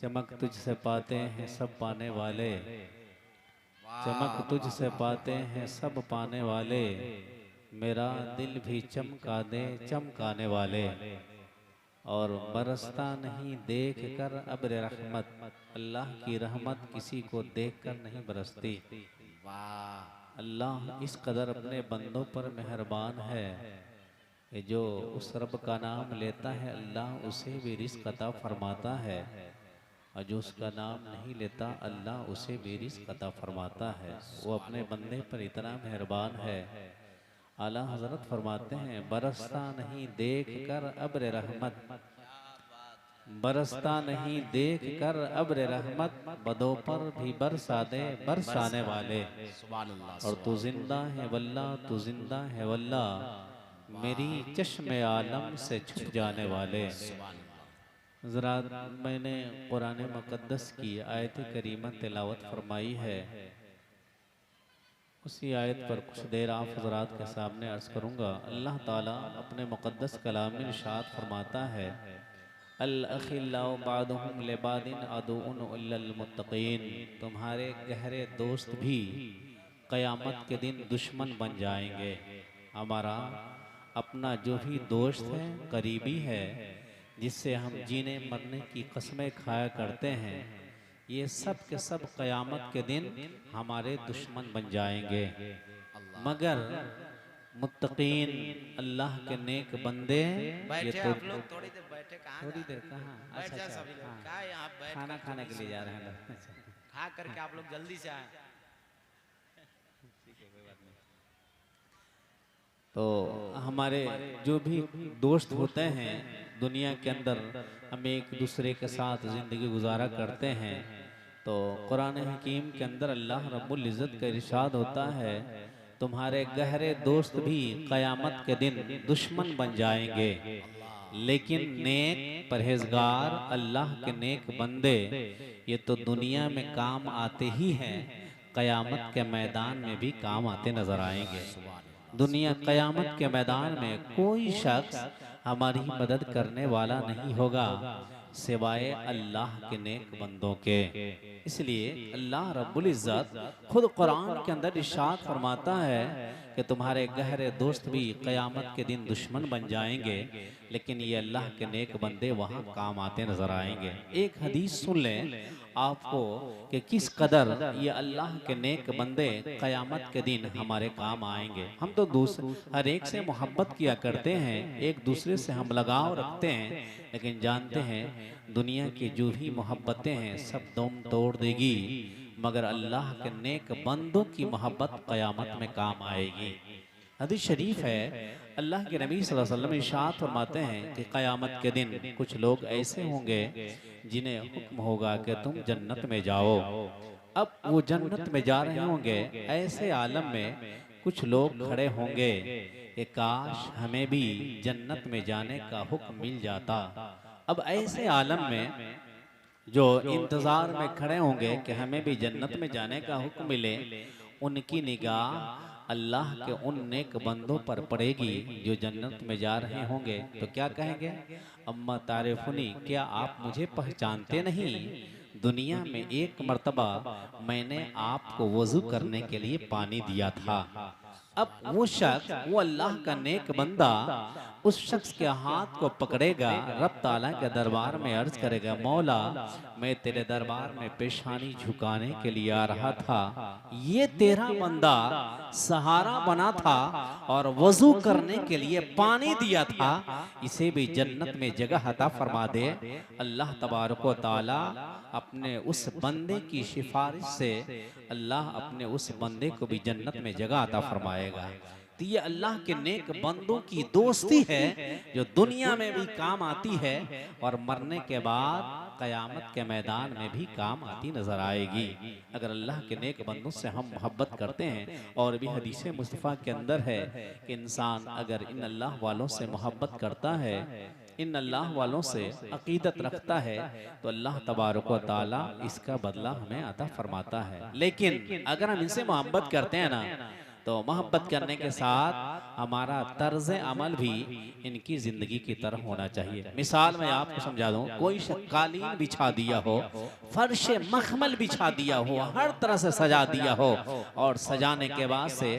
चमक तुझसे पाते हैं सब पाने वाले, चमक वाह तुझसे पाते हैं सब पाने वाले, मेरा दिल भी चमका दे चमकाने वाले। और बरसता नहीं देख कर अब्र रहमत, अल्लाह की रहमत किसी को देख कर नहीं बरसती। वाह अल्लाह इस कदर अपने बंदों पर मेहरबान है कि जो उस रब का नाम लेता है अल्लाह उसे भी रिज़्क़ अता फरमाता है, और जो उसका नाम नहीं लेता अल्लाह उसे भी रिज़्क़ अता फरमाता है। वो अपने बंदे पर इतना मेहरबान है। आला हजरत फरमाते हैं, बरसता नहीं देख कर अब्र रहमत, बरसता नहीं देख कर अब्र रहमत, बदों पर भी बरसा दे बरसाने वाले। सुभान अल्लाह और तू सुभान जिंदा है वल्ला, तू जिंदा है वल्ला, मेरी चश्मे आलम से छुप जाने वाले। सुभान अल्लाह ज़रा मैंने कुरान मुक़द्दस की आयत करीमा तिलावत फरमाई है, उसी आयत पर कुछ देर आप हज़रात के सामने अर्ज़ करूँगा। अल्लाह ताला अपने मुक़द्दस कलाम में इरशाद फरमाता है, अल अखिल्लाउ बादुहुम लिबादिन अदुउन इल्लल मुत्तक़ीन, तुम्हारे गहरे दोस्त भी क़यामत के दिन दुश्मन बन जाएंगे। हमारा अपना जो भी दोस्त है, करीबी है, जिससे हम जीने मरने की कस्में खाया करते हैं, ये सब के सब क़यामत के दिन हमारे दुश्मन बन जाएंगे। मगर मुत्तकीन अल्लाह के नेक बंदे, ये बैठे तो आप लोग थोड़ी देर बैठे कहाँ थोड़ी जा देर रहे हैं? कहाँ, बैठ अच्छा जा अच्छा, सभी लोग, हाँ, क्या है यहाँ बैठ खाना कर खाने चुगली के लिए सुन जा रहे रहे हैं हैं? लोग। अच्छा, खा करके आप लोग जल्दी से आए। तो हमारे जो भी दोस्त होते हैं दुनिया के अंदर, हम एक दूसरे के साथ ज़िंदगी गुजारा करते हैं, तो कुरान हकीम के अंदर अल्लाह रब्बुल इज़्ज़त का इरशाद होता है, तुम्हारे गहरे दोस्त भी क़यामत के दिन दुश्मन बन जाएंगे, लेकिन नेक परहेजगार अल्लाह के नेक बंदे ये तो दुनिया में काम आते ही हैं, क़यामत के मैदान में भी काम आते नजर आएंगे। दुनिया क़यामत के मैदान में कोई शख्स हमारी मदद करने वाला नहीं होगा सिवाय अल्लाह के नेक बंदों के। इसलिए अल्लाह रब्बुल इज़्ज़त खुद कुरान के अंदर इरशाद फरमाता है कि तुम्हारे गहरे दोस्त भी क़यामत के दिन दुश्मन बन जाएंगे, लेकिन ये अल्लाह के नेक बंदे वहाँ काम आते नजर आएंगे। एक हदीस सुन लें आपको कि किस कदर ये अल्लाह के नेक बंदे क़यामत के दिन हमारे काम आएंगे। हम तो हर एक से मोहब्बत किया करते हैं, एक दूसरे से हम लगाव रखते हैं, लेकिन जानते हैं दुनिया की जो भी मोहब्बतें हैं सब दम तोड़ देगी, मगर अल्लाह के नेक बंदों की मोहब्बत क़यामत में काम आएगी। हदीस शरीफ है, अल्लाह के नबी सल्लल्लाहु अलैहि वसल्लम इरशाद फरमाते हैं कि क़यामत के दिन कुछ लोग ऐसे होंगे जिन्हें हुक्म होगा कि तुम जन्नत में जाओ। अब वो जन्नत में जा रहे होंगे, ऐसे आलम में कुछ लोग खड़े होंगे कि काश हमें भी जन्नत में जाने का हुक्म मिल जाता। अब ऐसे आलम में जो इंतज़ार में खड़े होंगे कि हमें भी जन्नत में जाने का हुक्म मिले, उनकी निगाह अल्लाह के उन नेक बंदों पर पड़ेगी जो जन्नत में जा रहे होंगे, तो क्या कहेंगे, अम्मा तारिफुनी, क्या आप मुझे पहचानते नहीं? दुनिया में एक मर्तबा मैंने आपको वज़ू करने के लिए पानी दिया था। अब वो शख्स, वो अल्लाह का नेक बंदा उस शख्स के हाथ को पकड़ेगा, रब ताला के दरबार में अर्ज करेगा, मौला मैं तेरे दरबार में पेशानी झुकाने के लिए आ रहा था, ये तेरा बंदा सहारा बना था और वजू करने के लिए पानी दिया था, इसे भी जन्नत में जगह अता फरमा दे। अल्लाह तबारक व ताला अपने उस बंदे की सिफारिश से अल्लाह अपने उस बंदे को भी जन्नत में जगह अता फरमाएगा। तो ये अल्लाह के नेक बंदों की दोस्ती है जो दुनिया में भी काम आती है और मरने के बाद क़यामत के मैदान में भी काम आती नजर आएगी। अगर अल्लाह के नेक बंदों से हम मोहब्बत करते हैं, और भी हदीस मुस्तफ़ा के अंदर है कि इंसान अगर इन अल्लाह वालों से मोहब्बत करता है, इन अल्लाह वालों से अकीदत रखता है, तो अल्लाह तबारक व तआला इसका बदला हमें अता फरमाता है। लेकिन अगर हम इनसे मोहब्बत करते हैं ना, तो मोहब्बत करने के साथ हमारा तर्ज अमल भी इनकी जिंदगी की तरह होना चाहिए। मिसाल मैं आपको समझा दूं, कोई कालीन बिछा दिया हो, फर्श मखमल बिछा दिया हो, हर तरह से सजा दिया हो, और सजाने के बाद से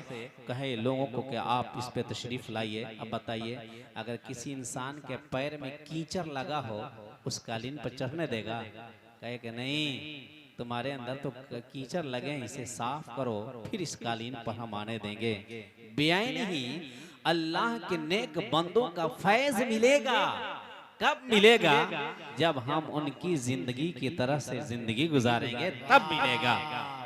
कहे लोगों को कि आप इस पे तशरीफ लाइए। अब बताइए, अगर किसी इंसान के पैर में कीचड़ लगा हो, उस कालीन पर चढ़ने देगा? कहे कि नहीं, तुम्हारे अंदर तो कीचड़ लगे हैं, इसे साफ करो, फिर इस कालीन पर हम आने देंगे। बेआईन ही अल्लाह के नेक बंदों का फैज मिलेगा। कब मिलेगा? जब हम उनकी जिंदगी की तरह से जिंदगी गुजारेंगे, तब मिलेगा।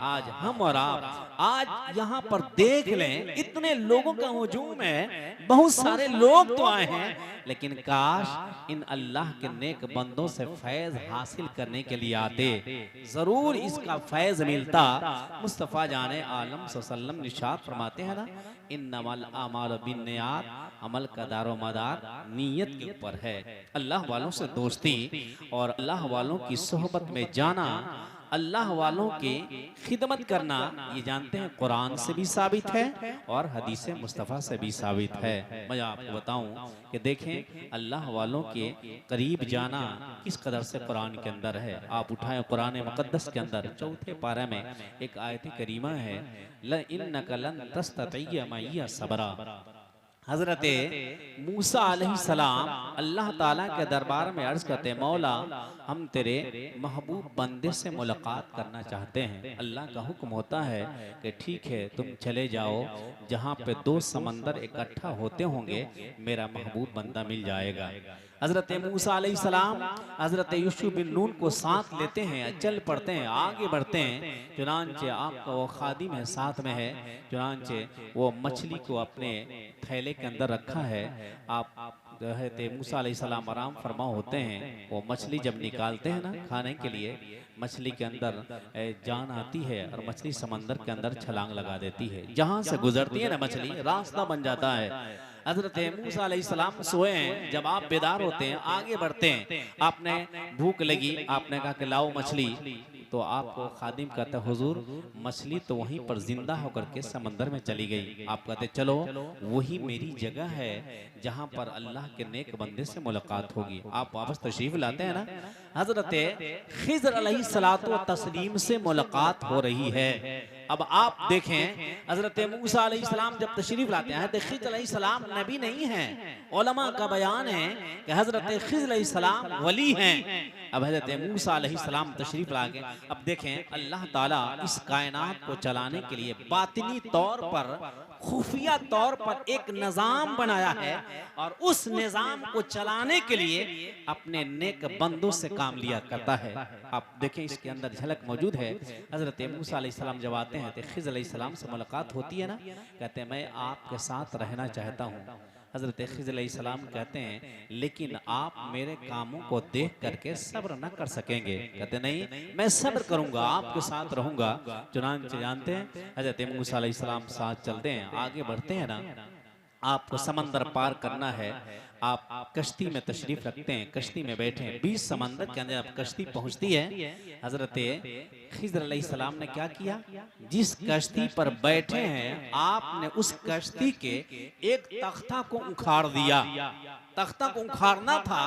आज हम और आप आज यहाँ पर देख लें, इतने लोगों का हुजूम है, बहुत सारे लोग तो आए हैं, लेकिन काश इन अल्लाह के नेक बंदों से फैज हासिल करने के लिए आते, जरूर इसका फैज मिलता। मुस्तफ़ा जाने आलम सल्लल्लाहु निशात फरमाते हैं ना, इन्नमल आमाल बिन्नियात, अमल का दारो मदार नीयत के ऊपर है। अल्लाह वालों से दोस्ती और अल्लाह वालों की सोहबत में जाना, अल्लाह वालों की खिदमत करना, ये जानते हैं कुरान से भी साबित है और हदीस मुस्तफ़ा से भी साबित है। मैं आपको बताऊं कि देखें, अल्लाह वालों के करीब जाना किस कदर से कुरान के अंदर है। आप उठाएं कुरान मुक़द्दस के अंदर चौथे पारा में एक आयत करीमा है, ल इन्नका लन तस्ततिय मइया सबरा। हजरत मूसा अलैहिस्सलाम अल्लाह ताला के दरबार में अर्ज करते, मौला हम तेरे महबूब बंदे से मुलाकात करना चाहते हैं। अल्लाह का हुक्म होता है कि ठीक है, तुम चले जाओ, जहाँ पे दो समंदर इकट्ठा होते होंगे मेरा महबूब बंदा मिल जाएगा। हजरत मूसा अलैहिस्सलाम हजरत यूसुफ बिन नून को साथ लेते हैं, चल पड़ते हैं, आगे बढ़ते हैं। चुनांचे आपका वो खादिम है, साथ में है, चुनांचे वो मछली को अपने थैले के अंदर रखा है। आप मूसा अलैहिस्सलाम आराम फरमा होते हैं, वो मछली जब निकालते हैं ना खाने के लिए, मछली के अंदर जान आती है और मछली समंदर के अंदर छलांग लगा देती है। जहां से गुजरती है ना मछली, रास्ता बन जाता है। हजरत मूसा अलैहिस्सलाम सोए हैं, जब आप बेदार होते हैं, आगे बढ़ते हैं, आपने भूख लगी, आपने कहा कि लाओ मछली, तो आपको खादिम कहता है हुजूर मछली तो वहीं पर जिंदा होकर के समंदर में चली गई। आप कहते चलो वही मेरी जगह है जहां पर अल्लाह के नेक बंदे से मुलाकात होगी। आप वापस तशरीफ लाते हैं ना, हजरत खिज़र अलैहिस्सलातु व तस्लीम से मुलाकात हो रही है। अब आप देखें, हजरत मूसा अलैहिस्सलाम जब तशरीफ लाते हैं, तो खिज़र अलैहिस्सलाम नबी नहीं है। उलमा का बयान है कि हजरत खिज़र अलैहिस्सलाम वली हैं। अब हजरत मूसा अलैहिस्सलाम तशरीफ ला के, अब देखें अल्लाह ताला इस कायनात को चलाने के लिए बातिनी तौर पर, खुफिया तौर पर एक निज़ाम बनाया है, और उस निज़ाम को चलाने के लिए अपने नेक बंदों से काम लिया करता है। आप देखें इसके अंदर झलक मौजूद है। हजरत मूसा अलैहिस्सलाम जब आते हैं तो खिज़र अलैहिस्सलाम से मुलाकात होती है ना, कहते हैं मैं आपके साथ रहना चाहता हूँ। हजरत खिज़र अलैहिस्सलाम कहते हैं लेकिन आप मेरे कामों को देख करके सब्र न कर सकेंगे। कहते नहीं, मैं सब्र करूंगा, आपके साथ रहूंगा। चुनांचे जानते हैं हजरत मूसा अलैहिस्सलाम साथ चलते हैं, आगे बढ़ते हैं ना, आपको समंदर पार करना है, आप कश्ती में तशरीफ रखते हैं, कश्ती में बैठे हैं, 20 समंदर के अंदर अब कश्ती पहुंचती है। हजरत खिज़र अलैहिस्सलाम ने क्या किया, जिस कश्ती पर बैठे हैं आपने उस कश्ती के एक तख्ता को उखाड़ दिया। तख्ता को उखाड़ना था।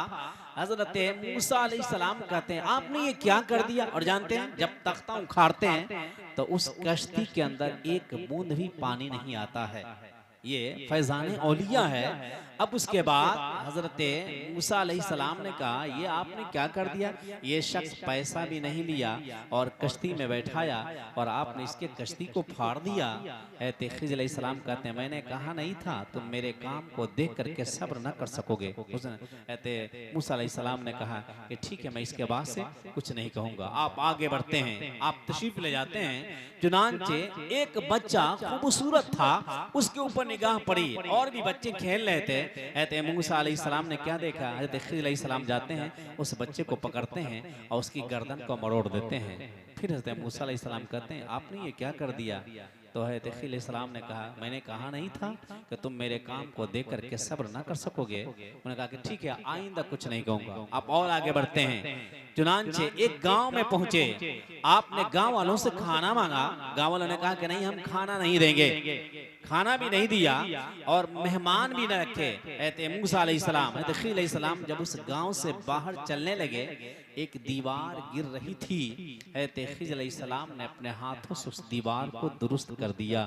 हजरत मूसा अलैहिस्सलाम कहते हैं आपने ये क्या कर दिया। और जानते हैं जब तख्ता उखाड़ते हैं तो उस कश्ती के अंदर एक बूंद भी पानी नहीं आता है। ये फैज़ान औलिया है। अब उसके बाद हजरत मूसा अलैहिस्सलाम ने कहा ये आपने क्या कर दिया, ये शख्स पैसा भी नहीं लिया और कश्ती में बैठाया और आपने इसके कश्ती को फाड़ दिया। खिज़र अलैहिस्सलाम कहते हैं मैंने कहा नहीं था तुम मेरे काम को देख करके सब्र न कर सकोगे। मूसा अलैहिस्सलाम ने कहा कि ठीक है मैं इसके बाद से कुछ नहीं कहूँगा। आप आगे बढ़ते हैं, आप तशरीफ ले जाते हैं। चुनांचे एक बच्चा खूबसूरत था, उसके ऊपर निगाह पड़ी और भी बच्चे खेल रहे थे। हज़रत मूसा अलैहिस्सलाम ने क्या देखा, हज़रत खिज़र अलैहिस्सलाम जाते हैं उस बच्चे को पकड़ते हैं और उसकी गर्दन को मरोड़ देते हैं। फिर हज़रत मूसा अलैहिस्सलाम कहते हैं आपने ये क्या कर दिया। तो है खिल इस्लाम ने कहा, मैंने कहा नहीं था कि तुम मेरे काम को देख करके सब्र ना कर सकोगे। उन्होंने कहा कि ठीक है, आइंदा कुछ नहीं कहूंगा। आप और आगे बढ़ते हैं। चुनांचे एक गांव में पहुंचे, आपने गांव वालों से खाना मांगा, गांव वालों ने कहा कि नहीं, हम खाना नहीं देंगे, खाना भी नहीं दिया और मेहमान भी न रखे। ऐते मूसा अलैहिस्सलाम, ऐते खिल अलैहिस्सलाम जब उस गांव से बाहर चलने लगे, एक दीवार गिर रही थी। ऐते खिल अलैहिस्सलाम ने अपने हाथों से उस दीवार को दुरुस्त कर दिया।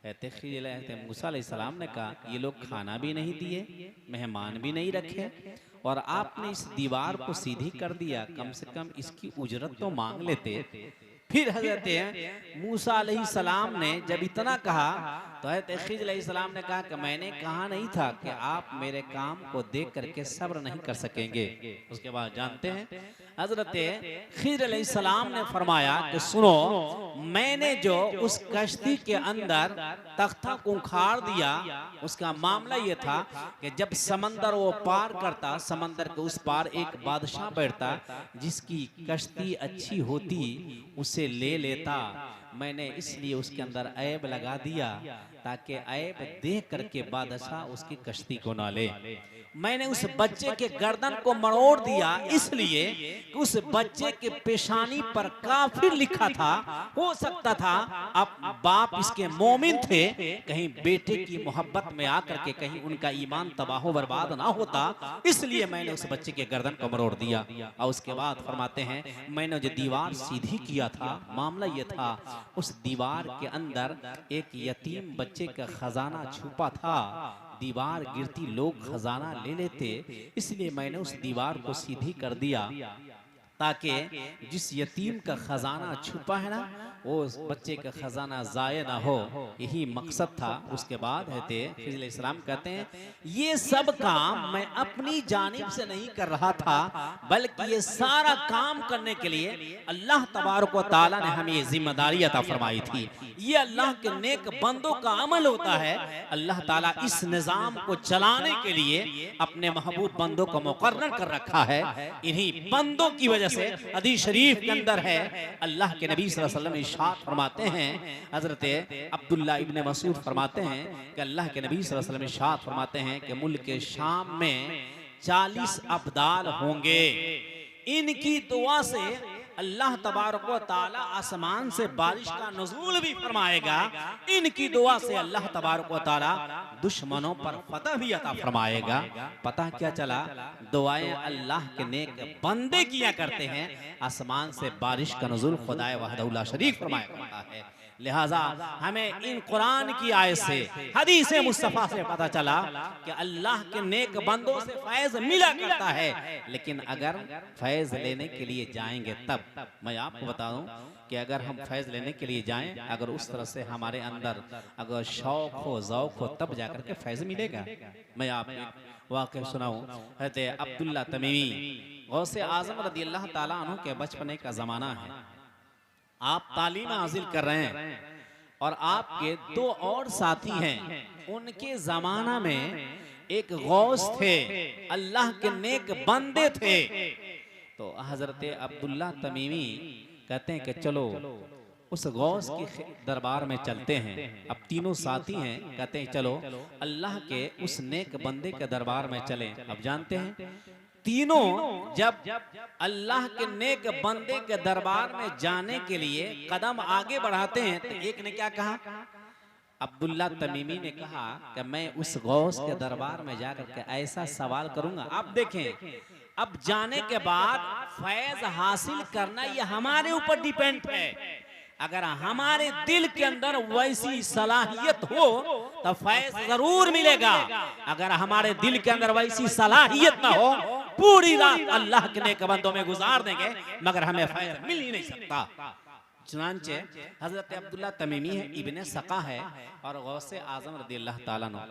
ऐते खिल ऐते मूसा अलैहिस्सलाम ने कहा, ये लोग खाना भी नहीं दिए, मेहमान भी नहीं रखे और आपने इस दीवार को सीधी कर दिया, कम से कम इसकी उजरत तो मांग लेते। फिर हजरत मूसा अलैहिस्सलाम ने जब इतना कहा तो हजरत खिज़र अलैहिस्सलाम ने कहा कि मैंने कहा नहीं था कि आप मेरे काम को देख करके सब्र नहीं कर सकेंगे। उसके बाद जानते हैं हजरत खिज़र अलैहिस्सलाम ने फरमाया कि सुनो, मैंने जो उस कश्ती के अंदर तख्ता को उखाड़ दिया, उसका मामला ये था कि जब समंदर वो पार करता, समंदर के उस पार एक बादशाह बैठता, जिसकी कश्ती अच्छी होती उसे ले लेता। मैंने इसलिए उसके अंदर ऐब लगा दिया ताकि ऐब देख करके बादशाह उसकी कश्ती को ना ले। मैंने उस बच्चे के गर्दन को मरोड़ दिया इसलिए कि उस बच्चे के पेशानी पर काफिर लिखा था। हो सकता था अब बाप इसके मोमिन थे, कहीं बेटे की मोहब्बत में आकर के कहीं उनका ईमान तबाह बर्बाद ना होता, इसलिए मैंने उस बच्चे के गर्दन को मरोड़ दिया। और उसके बाद फरमाते हैं मैंने जो दीवार सीधी किया था, मामला ये था उस दीवार के अंदर एक यतीम बच्चे का खजाना छुपा था। दीवार गिरती लोग खजाना ले लेते, इसलिए मैंने उस दीवार को सीधी कर दिया ताकि जिस यतीम का खजाना छुपा है ना, वो उस बच्चे का खजाना जाया ना हो, यही मकसद था। उसके बाद खिज़र अलैहिस्सलाम कहते हैं ये सब काम मैं अपनी जानिब से नहीं कर रहा था, बल्कि ये सारा काम करने के लिए अल्लाह तबारक व तआला ने हमें ये जिम्मेदारी अता फरमाई थी। ये अल्लाह के नेक बंदों का अमल होता है। अल्लाह ताला इस निजाम को चलाने के लिए अपने महबूब बंदों को मुकर्रर कर रखा है। इन्हीं बंदों की वजह से हदीस शरीफ के अंदर है, अल्लाह के नबी सल्लल्लाहु अलैहि वसल्लम इरशाद फरमाते हैं, हजरत अब्दुल्ला इब्ने मसूद फरमाते हैं कि अल्लाह के नबी सल्लल्लाहु अलैहि वसल्लम इरशाद फरमाते हैं कि मुल्क शाम में 40 अब्दाल होंगे, इनकी दुआ से अल्लाह तबारक व तआला आसमान से बारिश का नुज़ूल भी फरमाएगा, इनकी दुआ से अल्लाह तबारक व तआला दुश्मनों पर फतह भी अता फरमाएगा। पता क्या चला, दुआएं अल्लाह के नेक बंदे किया करते हैं, आसमान से बारिश का नुज़ूल खुदाए वहदहु ला शरीक फरमाएगा है। लिहाजा हमें इन कुरान की आयत से, हदीस मुस्तफा से पता चला कि अल्लाह के नेक बंदों से फैज मिला करता है, लेकिन अगर फैज लेने के लिए जाएंगे तब। मैं आपको बता दूं कि अगर हम फैज लेने के लिए जाएं, अगर उस तरह से हमारे अंदर अगर शौक हो, ज़ौक़ हो, तब जाकर के फैज मिलेगा। मैं आपको वाक़या सुनाऊं, हज़रत अब्दुल्ला तमीमी गौसे आज़म रज़ियल्लाहु ताला अन्हु के बचपने का ज़माना है। आप तालीम हासिल कर रहे हैं और आपके 2 और साथी हैं, उनके जमाना में एक गौस थे, अल्लाह के नेक बंदे थे। तो हजरत अब्दुल्ला तमीमी कहते हैं कि चलो उस गौस के दरबार में चलते हैं। अब तीनों साथी हैं, कहते हैं चलो अल्लाह के उस नेक बंदे के दरबार में चलें। अब जानते हैं तीनों जब अल्लाह के नेक बंदे के दरबार में जाने के लिए कदम आगे बढ़ाते हैं, तो एक ने क्या कहा, अब्दुल्ला तमीमी ने कहा कि मैं उस गौस के दरबार में जाकर के ऐसा सवाल करूंगा। आप देखें, अब जाने के बाद फैज हासिल करना ये हमारे ऊपर डिपेंड है। अगर हमारे दिल के अंदर वैसी सलाहियत हो तो फैज जरूर मिलेगा। अगर हमारे दिल के अंदर वैसी सलाहियत ना हो, पूरी रात अल्लाह के नेक बंदों में गुजार देंगे मगर हमें फैज मिल ही नहीं सकता। चुनांचे हजरत अब्दुल्ला तमीमी है, इब्ने सका है और गौसे आजम रज़ियल्लाहु ताला अन्हु,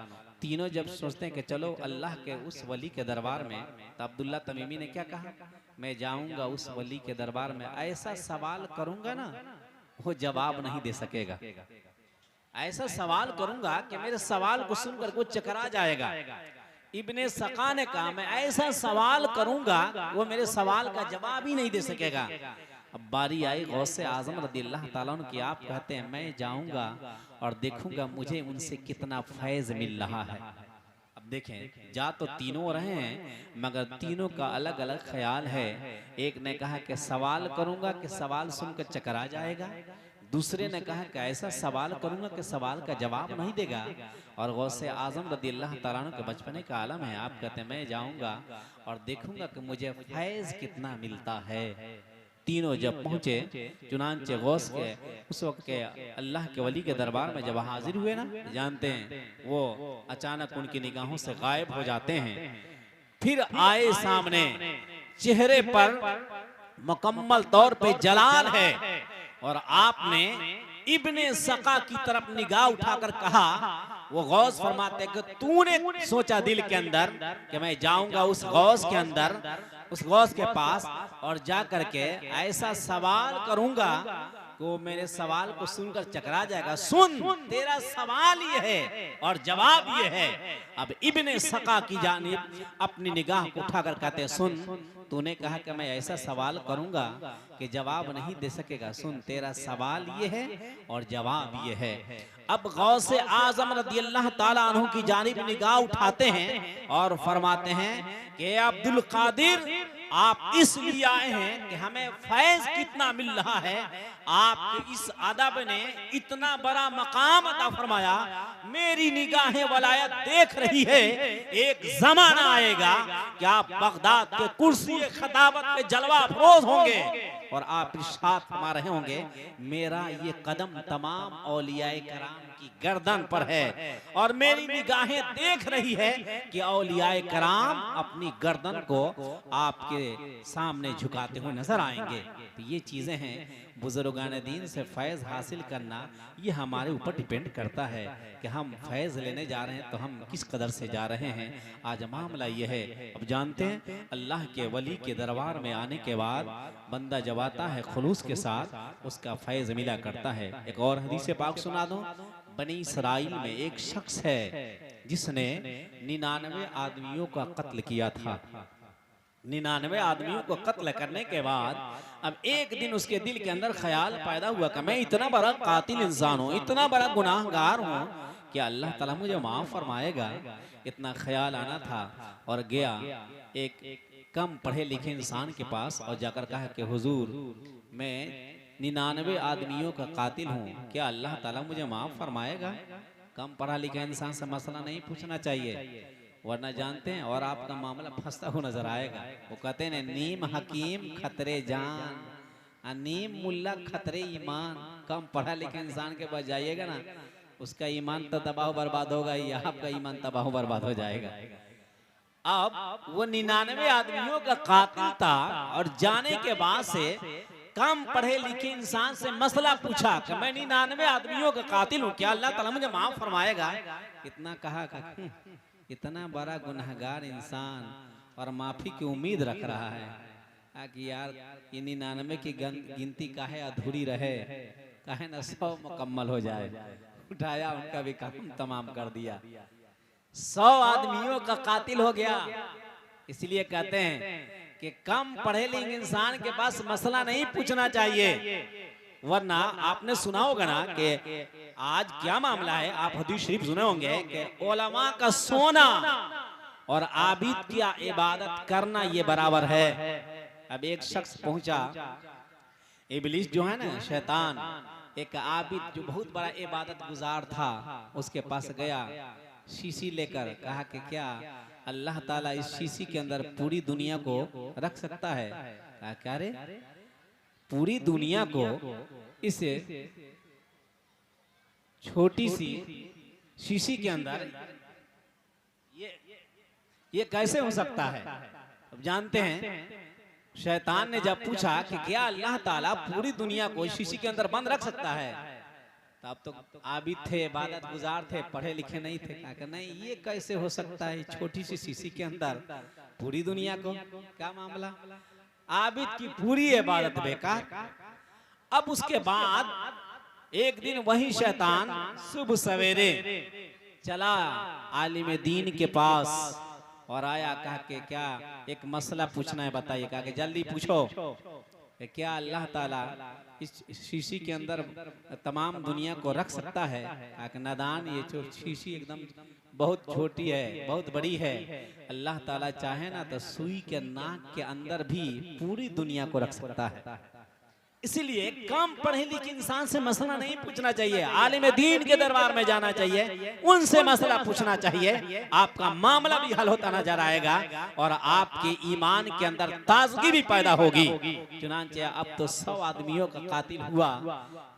तीनों जब सोचते हैं कि चलो अल्लाह के उस वली के दरबार में, तो अब्दुल्ला तमीमी ने क्या कहा, मैं जाऊंगा उस वली के दरबार में, ऐसा सवाल करूंगा ना वो जवाब नहीं दे सकेगा। ऐसा सवाल करूंगा कि मेरे सवाल को सुनकर वो चकरा जाएगा। इब्ने सका ने कहा मैं ऐसा सवाल करूंगा वो मेरे सवाल का जवाब ही नहीं दे सकेगा। अब बारी आई गौसे आजम रदियल्लाहु ताला अन्हु की। आप कहते हैं मैं जाऊंगा और देखूंगा मुझे उनसे कितना फैज मिल रहा है। अब देखें, जा तो तीनों रहे हैं मगर तीनों का अलग अलग ख्याल है। एक ने कहा कि सवाल करूंगा कि सवाल सुनकर चकरा जाएगा, दूसरे ने कहा कि ऐसा सवाल करूंगा कि सवाल का जवाब नहीं देगा। और गौसे आजम रदियल्लाहु ताला अन्हु के बचपने का आलम है। आप कहते हैं मैं जाऊंगा और देखूंगा कि मुझे फैज कितना मिलता है। तीनों जब पहुंचे चुनांचे गौस के उस वक्त के अल्लाह के वली के दरबार में जब हाजिर हुए ना, जानते हैं वो अचानक उनकी निगाहों से गायब हो जाते हैं। फिर आए सामने, चेहरे पर मुकम्मल तौर पे जलाल है और आपने इब्ने सका की तरफ निगाह उठाकर कहा, वो गौस फरमाते कि तूने सोचा दिल के अंदर कि मैं जाऊंगा उस गौस के अंदर, उस गौस के पास और जा करके ऐसा सवाल करूंगा कि वो मेरे सवाल को सुनकर चकरा जाएगा। सुन, तेरा सवाल ये है और जवाब ये है। अब इब्ने सका की जानिब अपनी निगाह को उठाकर कहते हैं, सुन, तूने कहा कि मैं ऐसा सवाल करूंगा कि जवाब नहीं दे सकेगा। सुन, तेरा सवाल ये है और जवाब ये है। अब गौसे आजम रदियल्लाहु ताला अन्हु की जानिब निगाह उठाते हैं और फरमाते हैं कि अब्दुल कादिर, आप इसलिए आए हैं कि हमें फैज कितना मिल रहा है। आपके इस अदब ने इतना बड़ा मकाम अता फरमाया, मेरी निगाहें वलायत देख रही है। एक जमाना आएगा कि आप बगदाद के कुर्सी खिताबत पे जलवा अफरोज होंगे और आप इरशाद फरमा रहे होंगे, मेरा ये कदम तमाम औलियाए कराम की गर्दन पर है और मेरी निगाहें देख रही है कि औलियाए कराम अपनी गर्दन को आपके सामने झुकाते हुए नजर आएंगे। तो ये चीजें हैं, बुजुर्गान दीन से फैज हासिल करना ये हमारे ऊपर डिपेंड करता है कि हम फैज लेने जा रहे हैं तो हम किस कदर से जा रहे हैं। आज मामला ये है। अब जानते हैं अल्लाह के वली के दरबार में आने के बाद बंदा जब आता है खुलूस के साथ, उसका फैज मिला करता है। एक और हदीस पाक सुना दूं। बनी इसराइल में एक शख्स है जिसने 99 आदमियों का कत्ल किया था। 99 आदमियों को कत्ल करने के बाद अब एक दिन उसके दिल के अंदर ख्याल पैदा हुआ कि मैं इतना बड़ा कातिल इंसान हूँ, इतना बड़ा गुनाहगार हूँ, क्या अल्लाह ताला मुझे माफ फरमाएगा? इतना ख्याल आना था और गया एक कम पढ़े लिखे इंसान के पास और जाकर कहा कि हुजूर, मैं 99 आदमियों का कातिल हूँ, क्या अल्लाह ताला मुझे माफ फरमाएगा? कम पढ़ा लिखा इंसान से मसला नहीं पूछना चाहिए, वरना जानते हैं और आपका मामला फंसता हुआ नजर आएगा। वो कहते हैं नीम हकीम खतरे जान, नीम मुल्ला खतरे ईमान। कम पढ़ा लिखा इंसान के पास जाइएगा ना, उसका ईमान तो तबाह बर्बाद होगा ही, आपका ईमान तबाह बर्बाद हो जाएगा। अब वो 99 आदमियों का कातिल था और जाने के बाद से कम पढ़े लिखे इंसान से मसला पूछा कि मैं 99 आदमियों का कातिल हूँ, क्या अल्लाह ताला मुझे माफ फरमाएगा? इतना कहा इतना बड़ा गुनहगार इंसान और माफी की उम्मीद रख रहा है कि यार ये 99 की गिनती काहे अधूरी रहे, काहे ना 100 मुकम्मल हो जाए। उठाया, उनका भी काम तमाम कर दिया, 100 आदमियों का कातिल हो गया। इसलिए कहते हैं कि कम पढ़े लिखे इंसान के पास मसला नहीं पूछना चाहिए, वरना आपने सुना होगा ना कि आज क्या मामला है। आप हदीस शरीफ सुने होंगे कि उलमा का सोना और आबिद की इबादत करना ये बराबर है। अब एक शख्स पहुंचा, इबलीस जो है ना शैतान, एक आबिद जो बहुत बड़ा इबादत गुजार था, उसके पास गया शीशी लेकर, कहा कि क्या अल्लाह ताला इस शीशी के अंदर पूरी दुनिया को रख सकता है? कहा क्या रे, पूरी दुनिया को इस छोटी सी शीशी के अंदर ये कैसे हो सकता है? अब जानते हैं शैतान ने जब पूछा कि क्या अल्लाह ताला पूरी दुनिया को शीशी के अंदर बंद रख सकता है, तब तो आबिद थे, इबादत गुजार थे, पढ़े लिखे नहीं थे। कहा नहीं, ये कैसे हो सकता है छोटी सी शीशी के अंदर पूरी दुनिया को? क्या मामला? आबिद की पूरी इबादत बेकार। अब उसके बाद एक दिन वही शैतान सुबह सवेरे चला आलिम दीन के पास और आया, कहा कि क्या एक मसला पूछना है, बताइए। कहा कि जल्दी पूछो। कि क्या अल्लाह ताला इस शीशी के अंदर तमाम दुनिया को रख सकता है? कि नादान, ये जो शीशी एकदम बहुत छोटी है, बहुत बड़ी है। अल्लाह ताला चाहे ना तो सुई के नाक के अंदर भी पूरी दुनिया को रख सकता है। इसीलिए कम पढ़े लिखे इंसान से मसला नहीं पूछना चाहिए, आलिम दीन के दरबार में जाना चाहिए, उनसे मसला पूछना चाहिए। आपका मामला भी हल होता नजर आएगा और आपके ईमान के अंदर ताजगी भी पैदा होगी। चुनांचे अब तो 100 आदमियों का कातिल हुआ,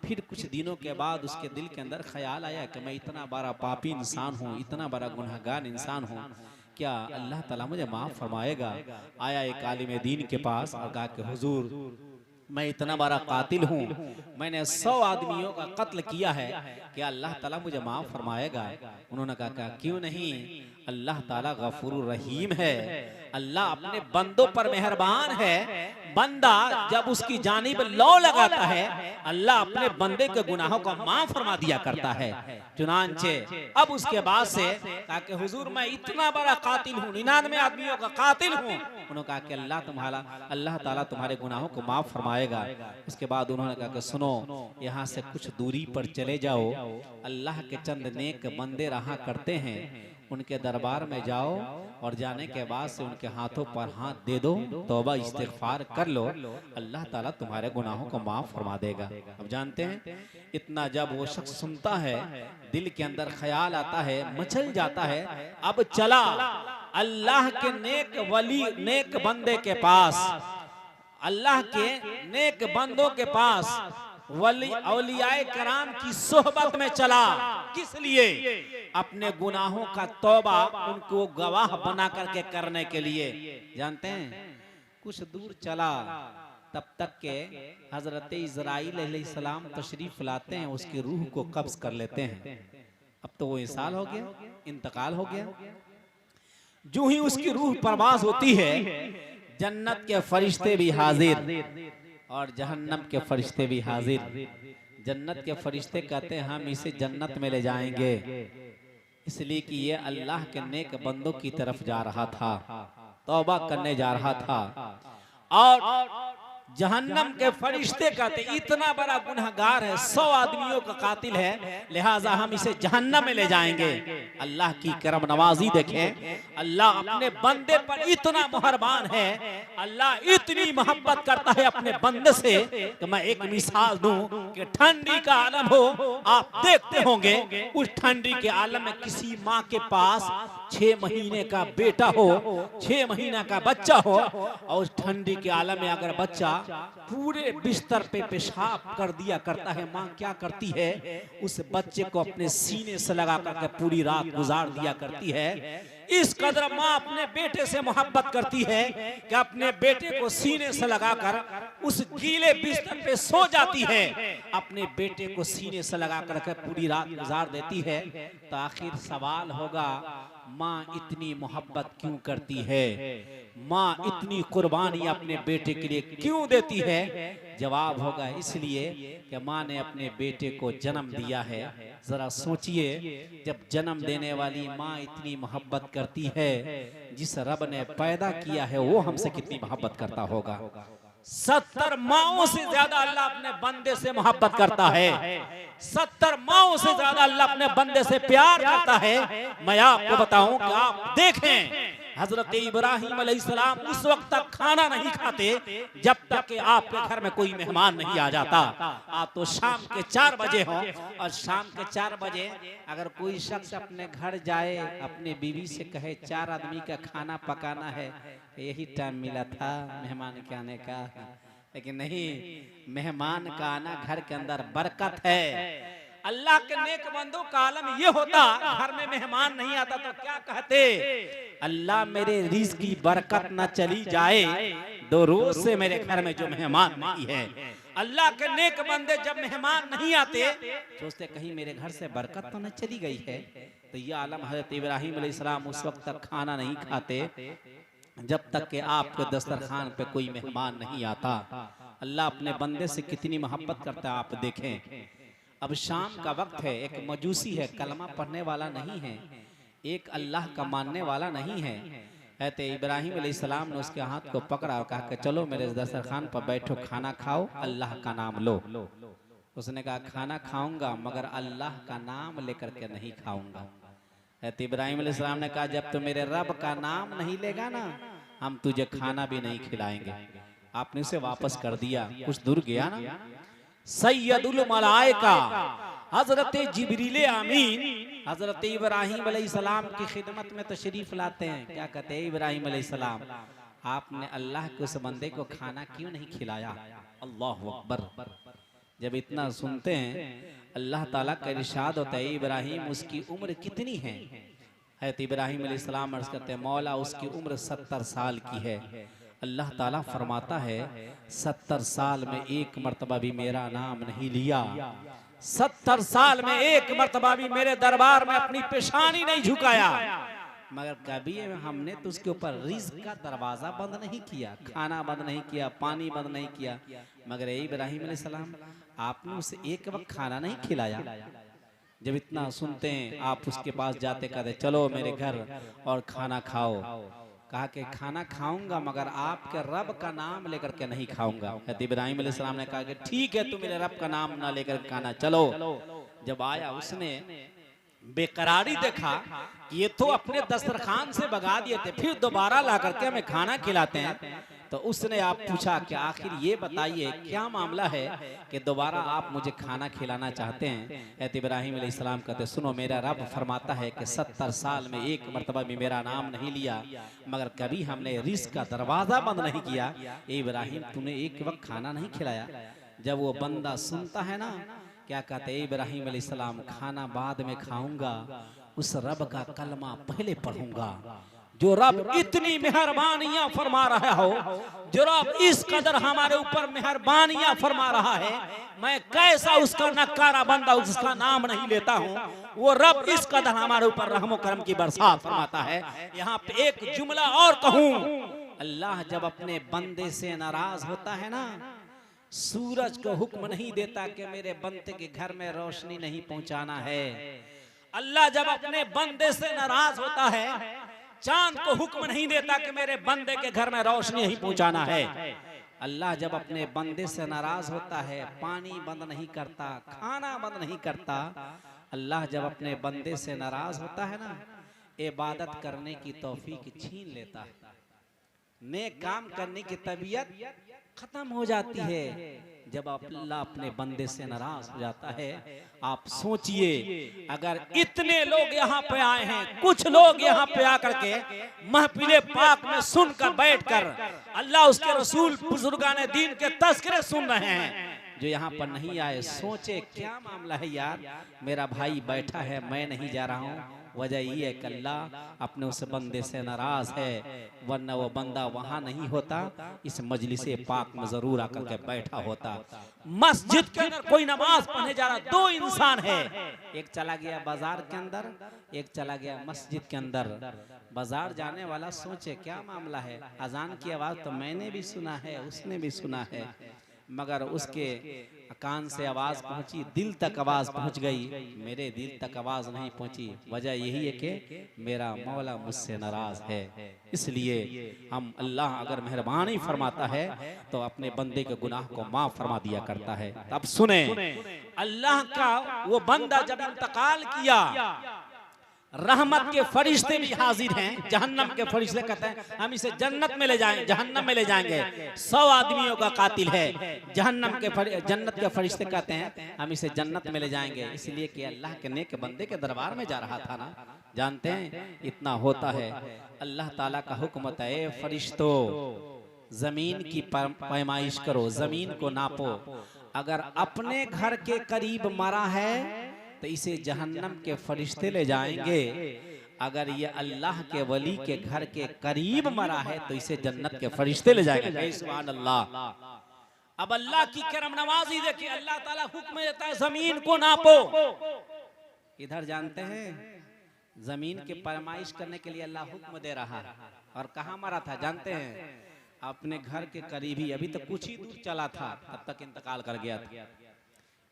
फिर कुछ दिनों के बाद उसके दिल के अंदर ख्याल आया कि मैं इतना बड़ा पापी इंसान हूँ, इतना बड़ा गुनहगार इंसान हूँ, क्या अल्लाह ताला मुझे माफ फरमाएगा? आया एक आलिम दीन के पास और कहा कि हुजूर, मैं इतना बड़ा कातिल हूँ, मैंने 100 आदमियों का कत्ल किया है, क्या अल्लाह ताला मुझे माफ फरमाएगा? उन्होंने कहा क्यों नहीं, अल्लाह ताला गफूर रहीम है, अल्लाह अपने बंदों पर मेहरबान है। बंदा जब उसकी जानिब लौ लगाता है, अल्लाह अपने बंदे के गुनाहों को माफ फरमा दिया करता है। चुनांचे अब उसके बाद से कहा कि हुजूर, मैं इतना बड़ा कातिल हूँ, 99 आदमियों का कातिल हूँ। उन्होंने कहा कि अल्लाह ताला तुम्हारे गुनाहों को माफ फरमाएगा। उसके बाद उन्होंने कहा कि सुनो, यहाँ से कुछ दूरी पर चले जाओ, अल्लाह के चंद नेक बंदे रहा करते हैं, उनके दरबार में जाओ और जाने के बाद से उनके हाथों पर हाथ दे दो, तौबा इस्तिगफार कर लो, अल्लाह ताला तुम्हारे गुनाहों को माफ फरमा देगा। अब जानते हैं, इतना जब वो शख्स सुनता है, दिल के अंदर ख्याल आता है, मचल जाता है। अब चला अल्लाह के नेक वली, नेक बंदे के पास, अल्लाह के नेक बंदों के पास, वली औलियाए कराम की सोहबत में चला। किस लिए? अपने गुनाहों का तौबा उनको गवाह बना करके करने के लिए। जानते हैं, कुछ दूर चला, तब तक के हजरत इज़राइल अलैहिस्सलाम तशरीफ लाते हैं, उसकी रूह को कब्ज कर लेते हैं। अब तो वो इंसाल हो गया, इंतकाल हो गया। जो ही उसकी रूह परवाज होती है, जन्नत के फरिश्ते भी हाजिर और जहन्नम के फरिश्ते भी हाजिर। जन्नत के फरिश्ते कहते हैं हम इसे जन्नत में ले जाएंगे, इसलिए कि ये अल्लाह के नेक बंदों की तरफ जा रहा था, तौबा करने जा रहा था। और जहन्नम के फरिश्ते कहते इतना बड़ा गुनहगार है, 100 आदमियों का कातिल है, लिहाजा हम इसे जहन्नम में ले जाएंगे। अल्लाह की करम नवाजी देखें, अल्लाह अपने बंदे पर इतना मेहरबान है, अल्लाह इतनी मोहब्बत करता है अपने बंदे से कि मैं एक मिसाल दूं कि ठंडी का आलम हो, आप देखते होंगे, उस ठंडी के आलम में किसी माँ के पास 6 महीने का बेटा हो, 6 महीना का बच्चा हो, और उस ठंडी के आलम में अगर बच्चा पूरे बिस्तर पे पेशाब कर दिया करता है, माँ क्या करती है, उस बच्चे को अपने सीने से लगा करके पूरी रात गुजार दिया करती है। इस कदर माँ अपने बेटे से मोहब्बत करती है कि अपने बेटे को सीने से लगाकर उस गीले बिस्तर पे सो जाती है, अपने बेटे को सीने से लगा करके पूरी रात गुजार देती है। तो आखिर सवाल होगा, माँ इतनी मोहब्बत क्यों करती है, माँ इतनी कुर्बानी अपने बेटे के लिए क्यों देती है? जवाब होगा इसलिए कि माँ ने अपने बेटे को जन्म दिया है। जरा सोचिए, जब जन्म देने वाली माँ इतनी मोहब्बत करती है, जिस रब ने पैदा किया है वो हमसे कितनी मोहब्बत करता होगा। 70 माओं से ज्यादा अल्लाह अपने बंदे से मोहब्बत करता है, 70 माओं से ज्यादा अल्लाह अपने बंदे से प्यार करता है। मैं आपको बताऊं कि आप देखें, हजरत इब्राहिम अलैहिस्सलाम उस वक्त तक खाना नहीं खाते जब तक कि आपके घर में कोई मेहमान नहीं आ जाता। आप तो शाम के 4 बजे हो, और शाम के 4 बजे अगर कोई शख्स अपने घर जाए, अपने बीवी से कहे 4 आदमी का खाना पकाना है, यही टाइम मिला था मेहमान के आने का। लेकिन नहीं, मेहमान का आना घर के अंदर बरकत है। अल्लाह के नेक बंदों का आलम ये होता, घर में मेहमान नहीं आता तो क्या कहते, अल्लाह मेरे रिज़्क़ की बरकत न चली जाए, 2 रोज से मेरे घर में जो मेहमान नहीं है। अल्लाह के नेक बंदे जब मेहमान नहीं आते सोचते कहीं मेरे घर से बरकत तो न चली गई है। तो ये आलम हजरत इब्राहिम अलैहिस्सलाम उस वक्त तक खाना नहीं खाते जब तक कि आपके दस्तरखान पे कोई मेहमान नहीं आता। अल्लाह अपने बंदे से कितनी मोहब्बत करता है आप देखें। अब शाम का वक्त है, एक मजूसी है, कलमा पढ़ने वाला नहीं है, एक अल्लाह का मानने वाला नहीं है, है इब्राहिम अलैहिस्सलाम ने उसके हाथ को पकड़ा और कहा कि चलो मेरे दस्तरखान पर बैठो, खाना खाओ, अल्लाह का नाम लो। उसने कहा खाना खाऊंगा मगर अल्लाह का नाम लेकर के नहीं खाऊंगा। है इब्राहिम अलैहिस्सलाम ने कहा जब तो मेरे रब का नाम नहीं लेगा ना, हम तुझे खाना भी नहीं खिलाएंगे। आपने उसे वापस कर दिया। कुछ दूर गया ना, सैयदुल मलाइका हजरत जिब्रील आमीन हजरत इब्राहिम अलैहिस्सलाम की खिदमत में तशरीफ लाते हैं। क्या कहते हैं इब्राहिम अलैहिस्सलाम, आपने अल्लाह के उस बंदे को खाना क्यों नहीं खिलाया? अल्लाह अकबर। जब इतना सुनते हैं अल्लाह ताला का इरशाद होता है इब्राहिम उसकी उम्र कितनी है? तो इब्राहिम अलैहिस्सलाम अर्ज करते हैं मौला उसकी उम्र 70 साल की है। अल्लाह ताला फरमाता है 70 साल में एक मर्तबा भी मेरा नाम नहीं लिया, 70 साल में एक मर्तबा भी मेरे दरबार में अपनी पेशानी नहीं झुकाया, मगर कभी हमने तो उसके ऊपर रिज़्क का दरवाजा बंद नहीं किया, खाना बंद नहीं किया, पानी बंद नहीं किया। मगर इब्राहिम अलैहिस्सलाम आपने उसे एक वक्त खाना नहीं खिलाया। जब इतना सुनते हैं आप उसके पास जाते, कहते चलो मेरे घर और खाना खाओ। कहा कि खाना खाऊंगा मगर आपके रब का नाम लेकर के नहीं खाऊंगा। इब्राहिम अलैहिस्सलाम ने कहा कि ठीक है, तू मेरे रब का नाम ना लेकर खाना चलो। जब आया उसने बेकरारी देखा कि ये तो अपने दस्तरखान से भगा दिए थे, फिर दोबारा ला करके हमें खाना खिलाते हैं। तो उसने आप पूछा कि आखिर ये बताइए क्या मामला है कि दोबारा आप मुझे खाना खिलाना चाहते हैं? इब्राहिम अलैहिस्सलाम कहते सुनो, मेरा रब फरमाता है कि 70 साल में एक मर्तबा भी मेरा नाम नहीं लिया, मगर कभी हमने रिज़्क का दरवाज़ा बंद नहीं किया। इब्राहिम तूने एक वक्त खाना नहीं खिलाया। जब वो बंदा सुनता है ना, क्या कहते इब्राहिम अलैहिस्सलाम, खाना बाद में खाऊंगा, उस रब का कलमा पहले पढ़ूंगा जो रब इतनी मेहरबानियां फरमा रहा हो, जो रब इस कदर हमारे ऊपर मेहरबानियां फरमा रहा है। मैं कैसा उसका नकारा बंदा उसका नाम नहीं लेता हूँ, वो रब इस कदर हमारे ऊपर रहमो करम की बरसात फरमाता है। यहाँ पे एक जुमला और कहूँ, अल्लाह जब अपने बंदे से नाराज होता है ना, सूरज को हुक्म नहीं देता कि मेरे बंदे के घर में रोशनी नहीं पहुंचाना है। अल्लाह जब अपने बंदे से नाराज होता है, चांद को हुक्म नहीं देता कि मेरे बंदे के घर में रोशनी नहीं पहुंचाना है। अल्लाह जब अपने बंदे से नाराज होता है, पानी बंद नहीं करता, खाना बंद नहीं करता। अल्लाह जब अपने बंदे से नाराज होता है ना, इबादत करने की तौफीक छीन लेता है, नेक काम करने की तबीयत खत्म हो जाती है। जब अल्लाह अपने बंदे से नाराज हो जाता है, आप सोचिए अगर इतने लोग यहाँ पे आए हैं, कुछ लोग यहाँ पे आकर के महफिले पाक में सुनकर बैठकर अल्लाह उसके रसूल बुजुर्गाने दीन के तज़किरे सुन रहे हैं, जो यहाँ पर नहीं आए सोचे क्या मामला है यार, मेरा भाई बैठा है मैं नहीं जा रहा हूँ। वजह ये है कि अल्लाह अपने उस बंदे से नाराज है, वरना वो बंदा वहां नहीं होता, इस मजलिस पाक में जरूर आकर के बैठा होता। मस्जिद के अंदर कोई नमाज पढ़ने जा रहा, दो इंसान है, एक चला गया बाजार के अंदर, एक चला गया मस्जिद के अंदर। बाजार जाने वाला सोचे क्या मामला है, अजान की आवाज तो मैंने भी सुना है, उसने भी सुना है, मगर उसके कान से आवाज पहुंची, दिल तक आवाज पहुंच गई, मेरे दिल तक आवाज नहीं पहुंची। वजह यही है कि मेरा मौला मुझसे नाराज है। इसलिए हम अल्लाह अगर मेहरबानी फरमाता है तो अपने बंदे के गुनाह को माफ फरमा दिया करता है। अब सुने, अल्लाह का वो बंदा जब इंतकाल किया, रहमत के फरिश्ते भी हाजिर हैं, जहन्नम के फरिश्ते कहते हैं हम इसे जन्नत में ले जाएंगे, जहन्नम में ले जाएंगे, 100 आदमियों का कातिल है। जन्नत के फरिश्ते कहते हैं हम इसे जन्नत में ले जाएंगे, इसलिए कि अल्लाह के नेक बंदे के दरबार में जा रहा था ना। जानते हैं इतना होता है, अल्लाह ताला का हुक्म है फरिश्तों जमीन की पैमाइश करो, जमीन को नापो, अगर अपने घर के करीब मरा है तो इसे जहन्नम के फरिश्ते ले जाएंगे, अगर ये अल्लाह के वली के घर के करीब मरा है तो इसे जन्नत के फरिश्ते ले जाएंगे। सुभान अल्लाह। अब अल्लाह की करम नवाजी देखिए, अल्लाह ताला हुक्म देता है जमीन को नापो। इधर जानते हैं जमीन के पैमाइश करने के लिए अल्लाह हुक्म दे रहा है, और कहाँ मरा था जानते हैं? अपने घर के करीब ही, अभी तक कुछ ही दूर चला था तब तक इंतकाल कर गया था।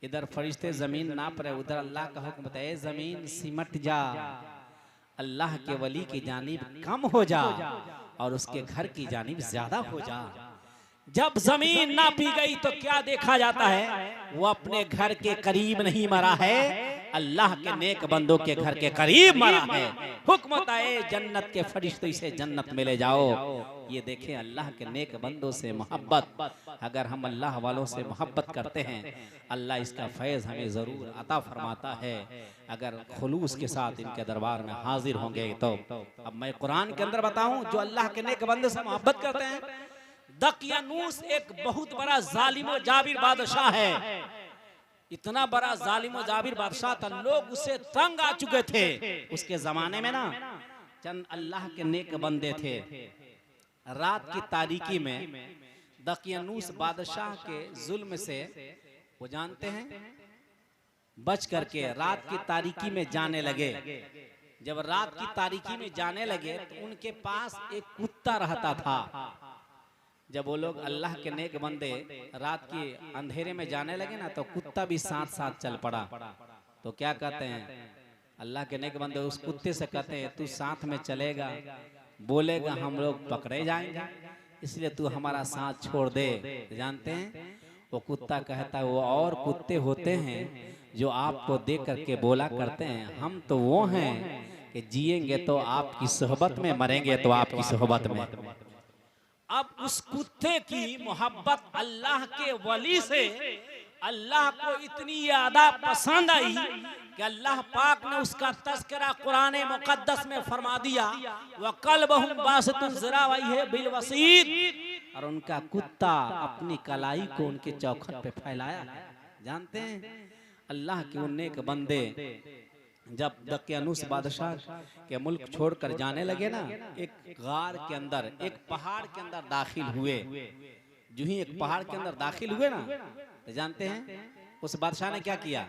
इधर फरिश्ते जमीन नाप रहे, उधर अल्लाह का हुक्म बताए जमीन सिमट जा, अल्लाह के वली की जानिब कम हो जा और उसके घर की जानिब ज्यादा हो जा। जब जमीन नापी गई तो क्या देखा जाता है, वो अपने घर के करीब नहीं मरा है, अल्लाह के नेक बंदों के घर के करीब मरा है। हुक्म होता है जन्नत के फरिश्तों से जन्नत में ले जाओ। ये देखें अल्लाह के नेक बंदों से मोहब्बत, अगर हम अल्लाह वालों से मोहब्बत करते हैं अल्लाह इसका फैज़ हमें ज़रूर अता फरमाता है, अगर खुलूस के साथ इनके दरबार में हाजिर होंगे तो। अब मैं कुरान के अंदर बताऊं जो अल्लाह के नेक बंदे से मोहब्बत करते हैं। दकियानूस एक बहुत बड़ा जालिम और जाबिर बादशाह है, इतना बड़ा जालिम और जाबिर बादशाह था, लोग उससे तंग आ चुके थे। उसके जमाने में ना चंद अल्लाह के नेक बंदे थे, रात की तारीकी में दकियानूस बादशाह के जुल्म से वो जानते हैं बच करके रात की तारीकी में जाने लगे। जब रात की तारीकी में जाने लगे तो उनके पास एक कुत्ता रहता था। जब वो लोग अल्लाह के नेक बंदे रात की अंधेरे में जाने लगे ना तो कुत्ता भी साथ साथ चल पड़ा। तो क्या कहते हैं अल्लाह के नेक बंदे उस कुत्ते से कहते हैं तू साथ में चलेगा, बोलेगा हम लोग पकड़े जाएंगे, इसलिए तू हमारा साथ छोड़ दे। जानते हैं वो कुत्ता कहता है वो और कुत्ते होते हैं जो आपको देख करके बोला करते हैं हम तो वो हैं कि जिएंगे तो आपकी सोहबत में, मरेंगे तो आपकी सोहबत में। अब उस कुत्ते की मोहब्बत अल्लाह के वली से अल्लाह को इतनी ज्यादा पसंद आई कि अल्लाह पाक ने उसका तज़किरा कुरान मुक़द्दस में फरमा दिया, वक़ल्बुहुम बासितुन ज़िराइहि बिल वसीद, और उनका कुत्ता अपनी कलाई को उनके चौखट पे फैलाया। जानते हैं अल्लाह के उन नेक बंदे जब दकियानूस बादशाह के मुल्क छोड़कर जाने लगे ना, एक गार के अंदर, एक पहाड़ के अंदर दाखिल हुए। जो ही एक पहाड़ के अंदर दाखिल हुए ना तो जानते हैं उस बादशाह ने क्या किया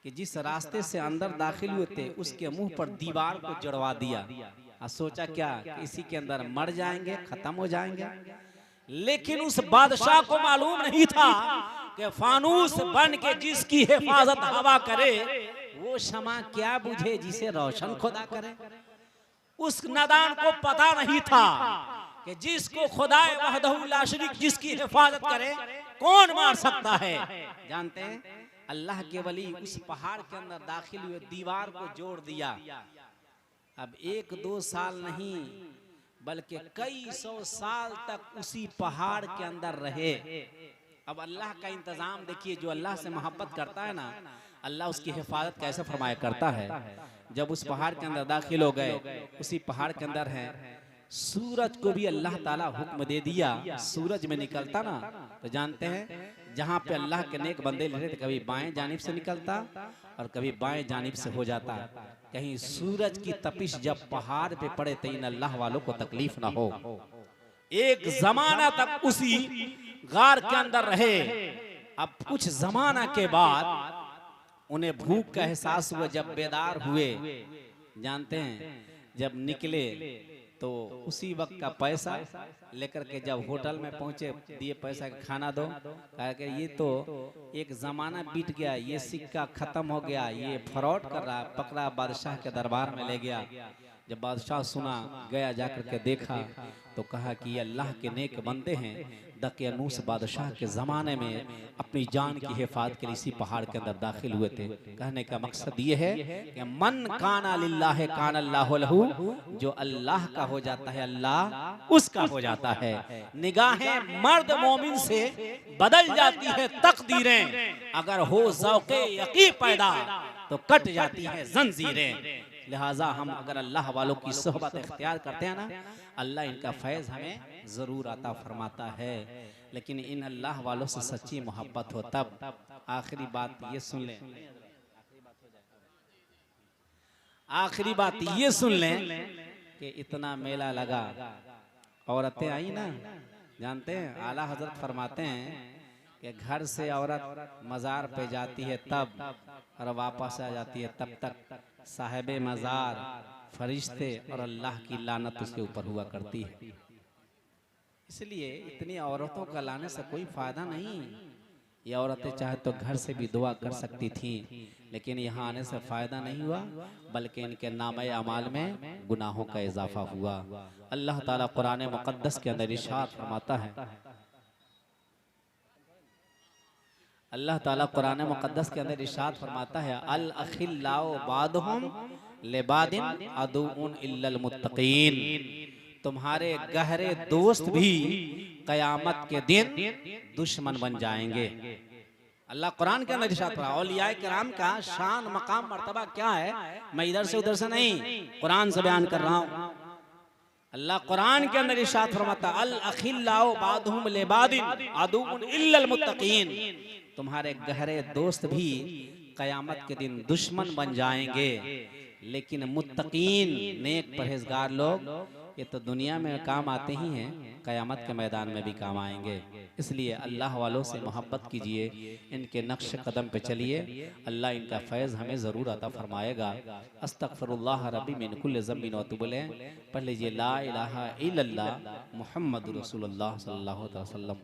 कि जिस रास्ते से अंदर दाखिल हुए थे उसके मुंह पर दीवार को जड़वा दिया और सोचा क्या कि इसी के अंदर मर जाएंगे, खत्म हो जाएंगे। लेकिन उस बादशाह को मालूम नहीं था कि फानूस बन के जिसकी हिफाजत हवा करे वो शमा क्या बुझे जिसे रोशन खुदा करे। उस नादान को पता नहीं था कि जिसको खुदाए वहदहु ला शरीक जिसकी हिफाजत करे कौन मार सकता है। जानते हैं अल्लाह के वली उस पहाड़ के अंदर दाखिल हुए, दीवार को जोड़ दिया। अब 1-2 साल नहीं बल्कि कई 100 साल तक उसी पहाड़ के अंदर रहे। अब अल्लाह का इंतजाम देखिए, जो अल्लाह से मोहब्बत करता है ना अल्लाह उसकी हिफाजत कैसे फरमाया करता है। जब उस पहाड़ के अंदर दाखिल हो गए, उसी पहाड़ के अंदर है, सूरज को भी अल्लाह ताला हुक्म दे दिया सूरज में निकलता ना तो जानते हैं जहाँ पे अल्लाह के नेक बंदे लेते थे कभी बाएं जानिब से निकलता और कभी बाएं जानिब से हो जाता। कहीं सूरज की तपिश जब पहाड़ पे पड़े तो इन अल्लाह वालों को तकलीफ ना हो। एक जमाना तक उसी गार के अंदर रहे। अब कुछ जमाना के बाद उन्हें भूख का एहसास हुआ। जब बेदार हुए, जानते हैं जब निकले तो उसी वक्त का पैसा लेकर के जब होटल में पहुंचे दिए पैसा का खाना दो, कहा कि ये तो एक जमाना बीत गया, ये सिक्का खत्म हो गया, ये फ्रॉड कर रहा, पकड़ा बादशाह के दरबार में ले गया। जब बादशाह सुना, गया जाकर के देखा तो कहा कि ये अल्लाह के नेक बंदे हैं, दकियानूस बादशाह के ज़माने में अपनी जान की हिफाजत के लिए इसी पहाड़ के अंदर दाखिल हुए थे। कहने का मकसद ये है कि मन काना लिल्लाह काना अल्लाहु लहू, जो अल्लाह का हो जाता है अल्लाह उसका हो जाता है। निगाहें मर्द मोमिन से बदल जाती है तकदीरें, अगर हो ज़ौक़े यक़ी पैदा तो कट जाती है जंजीरें। लिहाजा हम अगर अल्लाह वालों की सोहबत इख्तियार करते हैं ना अल्लाह इनका फैज़ हमें ज़रूर अता फरमाता है। लेकिन इन अल्लाह वालों से सच्ची मोहब्बत हो तब। आखिरी बात ये सुन लें, आखिरी बात ये सुन लें कि इतना मेला लगा, औरतें आई ना, जानते हैं आला हजरत फरमाते हैं कि घर से औरत मज़ार पे जाती है तब और वापस आ जाती है तब तक साहिबे मज़ार, फरिश्ते और अल्लाह की लानत उसके ऊपर हुआ करती है। इसलिए इतनी औरतों का लाने से कोई फायदा नहीं। ये औरतें चाहे तो घर से भी दुआ कर सकती थीं, लेकिन यहाँ आने से फ़ायदा नहीं हुआ, बल्कि इनके नामे अमाल में गुनाहों का इजाफा हुआ। अल्लाह ताला कुरान मुक़द्दस के अंदर इरशाद फरमाता है, अल्लाह ताला कुरान मुक़द्दस के अंदर इरशाद फरमाता है, अल अखिल्लाउ बादुहुम लिबादिन अदुउन इल्लल मुत्तकीन। तुम्हारे गहरे दोस्त भी कयामत के दिन दुश्मन बन जाएंगे। अल्लाह कुरान के अंदर इरशाद फरमाता है, औलिया किराम का शान मकाम मर्तबा क्या है, मैं इधर से उधर से नहीं, कुरान से बयान कर रहा हूँ। अल्लाह कुरान के अंदर इरशाद फरमाता है, अल अखिल्लाउ बादुहुम लिबादिन अदुउन इल्लल मुत्तकीन। तुम्हारे गहरे दोस्त भी कयामत के दिन दुश्मन बन जाएंगे, लेकिन मुत्तकीन नेक परहेजगार लोग ये तो दुनिया में काम आते ही हैं, कयामत के मैदान में भी काम आएंगे। इसलिए अल्लाह वालों से मोहब्बत कीजिए, इनके नक्श कदम पे चलिए, अल्लाह इनका फैज़ हमें ज़रूर अता फरमाएगा। अस्तगफिरुल्लाह रब्बी मिन कुल्लि ज़ंबिन व अतूबु इलैह। पढ़ लीजिए ला इलाहा इल्लल्लाह मुहम्मदुर रसूलुल्लाह सल्लल्लाहु अलैहि वसल्लम।